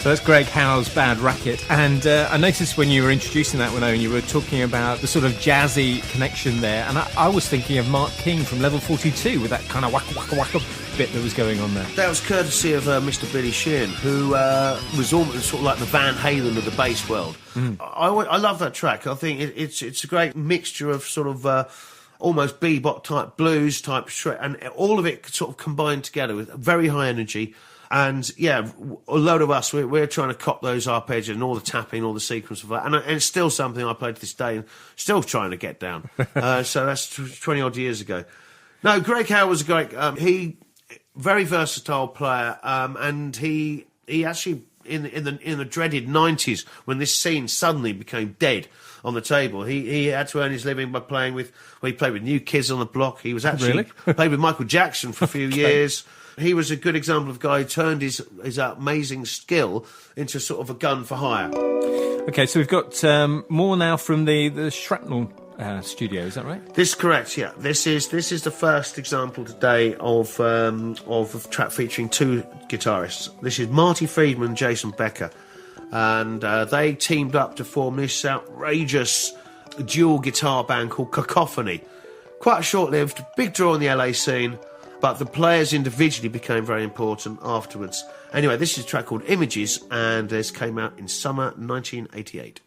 So that's Greg Howe's Bad Racket. And I noticed when you were introducing that one, Owen, you were talking about the sort of jazzy connection there. And I was thinking of Mark King from Level 42 with that kind of waka waka waka bit that was going on there. That was courtesy of Mr. Billy Sheehan, who was almost sort of like the Van Halen of the bass world. I love that track. I think it's a great mixture of sort of almost bebop type blues type and all of it sort of combined together with very high energy. And yeah, a load of us, we're trying to cop those arpeggios and all the tapping, all the sequence of that. And it's still something I play to this day and still trying to get down. So that's 20 odd years ago. No, Greg Howe was a great, very versatile player. And he actually, in the dreaded 90s, when this scene suddenly became dead on the table, he had to earn his living by playing with, he played with New Kids on the Block. He was actually played with Michael Jackson for a few years. He was a good example of a guy who turned his amazing skill into sort of a gun for hire. Okay, so we've got more now from the Shrapnel studio, is that right? This is correct, yeah. This is the first example today of a track featuring two guitarists. This is Marty Friedman and Jason Becker. And they teamed up to form this outrageous dual guitar band called Cacophony. Quite short-lived, big draw in the LA scene, but the players individually became very important afterwards. Anyway, this is a track called Images, and this came out in summer 1988.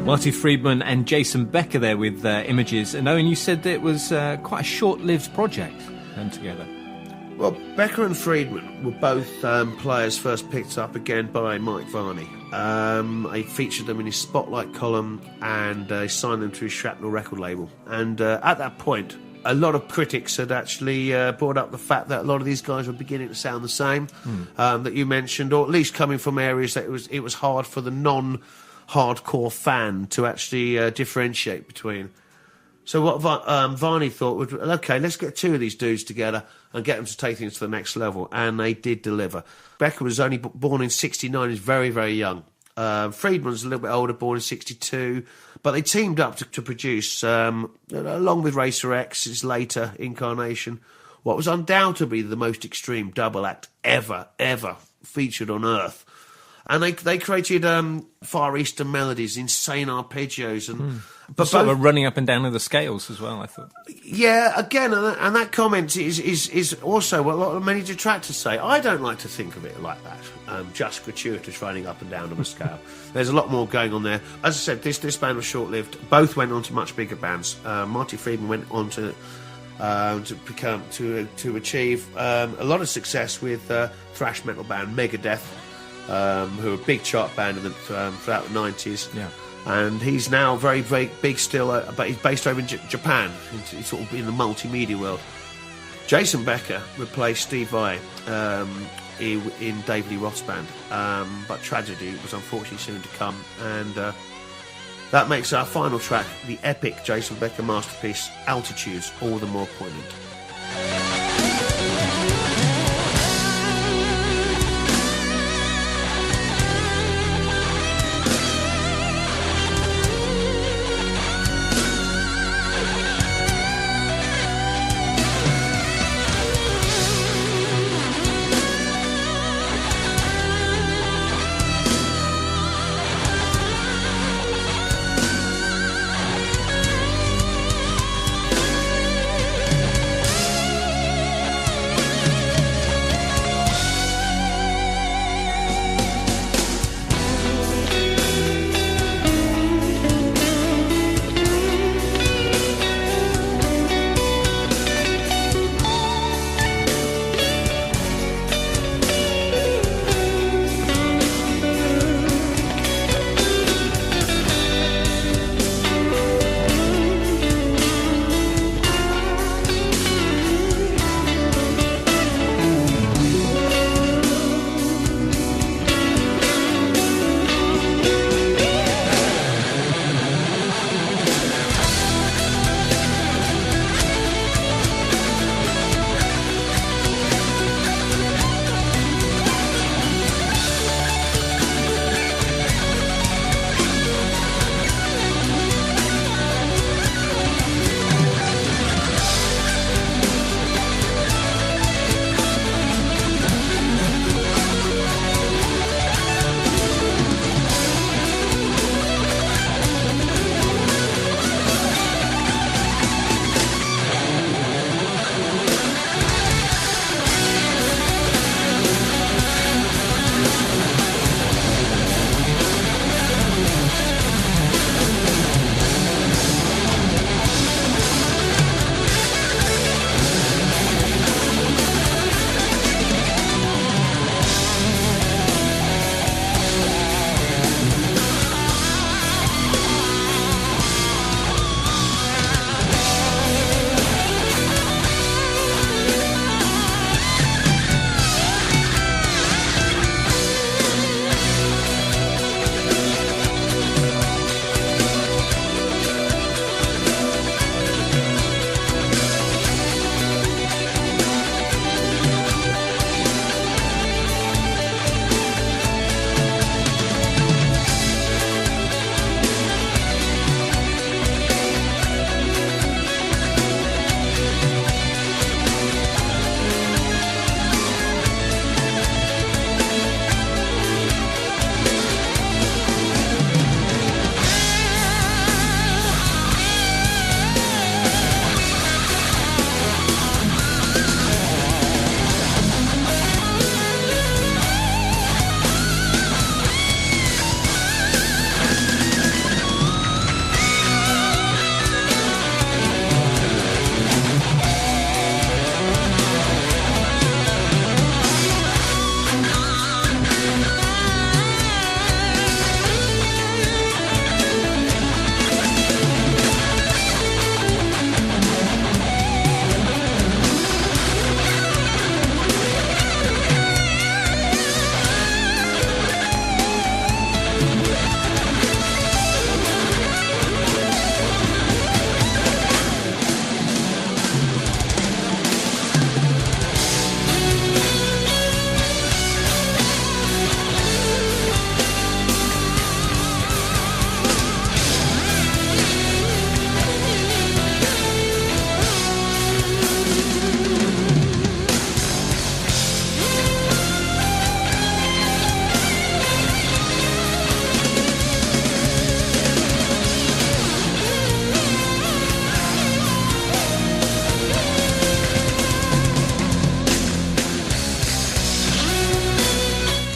Marty Friedman and Jason Becker there with Images. And Owen, you said that it was quite a short-lived project done together. Well, Becker and Friedman were both players first picked up again by Mike Varney. He featured them in his Spotlight column and signed them to his Shrapnel record label. And at that point, a lot of critics had actually brought up the fact that a lot of these guys were beginning to sound the same that you mentioned, or at least coming from areas that it was hard for the non-hardcore fan to actually differentiate between. So what Varney thought was, okay, let's get two of these dudes together and get them to take things to the next level. And they did deliver. Becker was only born in 69, he's very, very young. Friedman's a little bit older, born in 62. But they teamed up to produce, along with Racer X, his later incarnation, what was undoubtedly the most extreme double act ever featured on Earth. And they created Far Eastern melodies, insane arpeggios, and but sort of running up and down of the scales as well, I thought. Yeah, again, and that comment is also what many detractors say. I don't like to think of it like that, just gratuitous running up and down of a scale. There's a lot more going on there. As I said, this band was short-lived. Both went on to much bigger bands. Marty Friedman went on to achieve a lot of success with thrash metal band Megadeth, who were a big chart band throughout the 90s. Yeah. And he's now very, very big still, but he's based over in Japan. He's sort of in the multimedia world. Jason Becker replaced Steve Vai in David Lee Roth's band, but tragedy was unfortunately soon to come, and that makes our final track, the epic Jason Becker masterpiece, Altitudes, all the more poignant.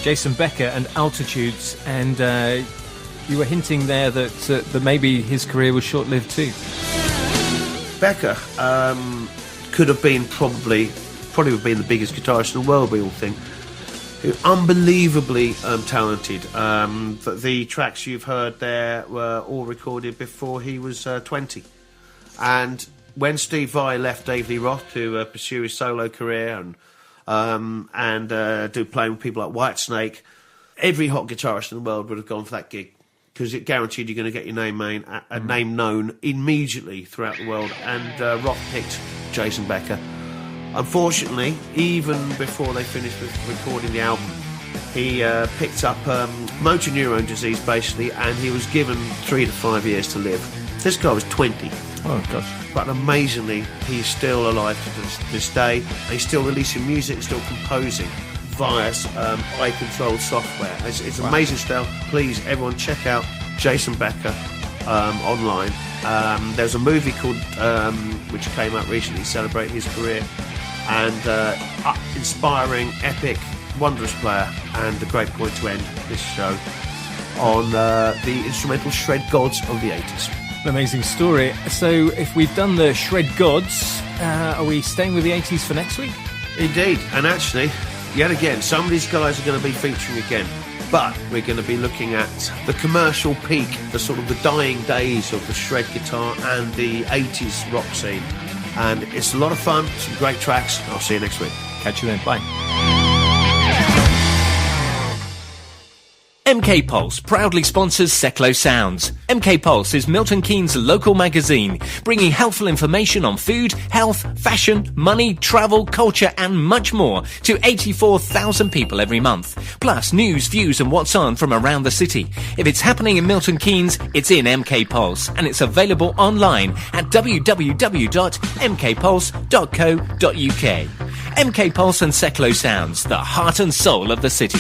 Jason Becker and Altitudes, and you were hinting there that maybe his career was short-lived too. Becker could have been probably would have been the biggest guitarist in the world, we all think. Unbelievably talented. The tracks you've heard there were all recorded before he was 20. And when Steve Vai left Dave Lee Roth to pursue his solo career and do playing with people like Whitesnake, every hot guitarist in the world would have gone for that gig, because it guaranteed you're going to get your name name known immediately throughout the world. And Roth picked Jason Becker. Unfortunately, even before they finished with recording the album, he picked up motor neurone disease, basically, and he was given 3 to 5 years to live. This guy was 20. Oh, gosh. But amazingly, he's still alive to this day. He's still releasing music, still composing via eye-controlled software. It's amazing stuff. Please, everyone, check out Jason Becker online. There's a movie called which came out recently celebrating his career, and inspiring, epic, wondrous player, and a great point to end this show on the instrumental shred gods of the 80s. An amazing story. So if we've done the shred gods, are we staying with the 80s for next week? Indeed, and actually, yet again, some of these guys are going to be featuring again, but we're going to be looking at the commercial peak, the sort of the dying days of the shred guitar and the 80s rock scene. And it's a lot of fun, some great tracks. I'll see you next week. Catch you then. Bye. MK Pulse proudly sponsors Seclo Sounds. MK Pulse is Milton Keynes' local magazine, bringing helpful information on food, health, fashion, money, travel, culture and much more to 84,000 people every month. Plus news, views and what's on from around the city. If it's happening in Milton Keynes, it's in MK Pulse, and it's available online at www.mkpulse.co.uk. MK Pulse and Seclo Sounds, the heart and soul of the city.